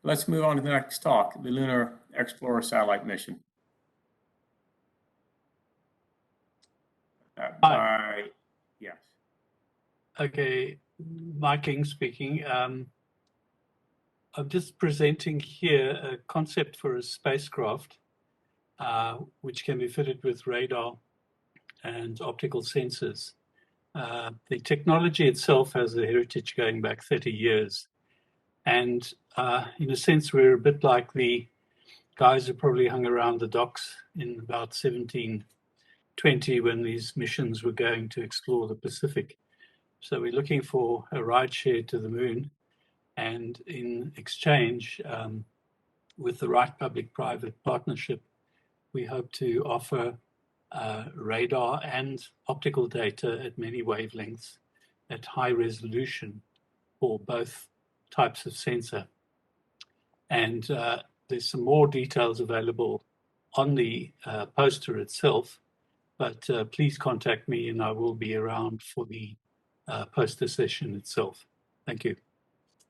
Let's move on to the next talk, the Lunar Explorer satellite mission. Yes. Okay, Mike King speaking. I'm just presenting here a concept for a spacecraft which can be fitted with radar and optical sensors. The technology itself has a heritage going back 30 years. And in a sense, we're a bit like the guys who probably hung around the docks in about 1720 when these missions were going to explore the Pacific. So we're looking for a ride share to the moon. And in exchange, with the right public-private partnership, we hope to offer radar and optical data at many wavelengths at high resolution for both types of sensor. And there's some more details available on the poster itself, but please contact me and I will be around for the poster session itself. Thank you.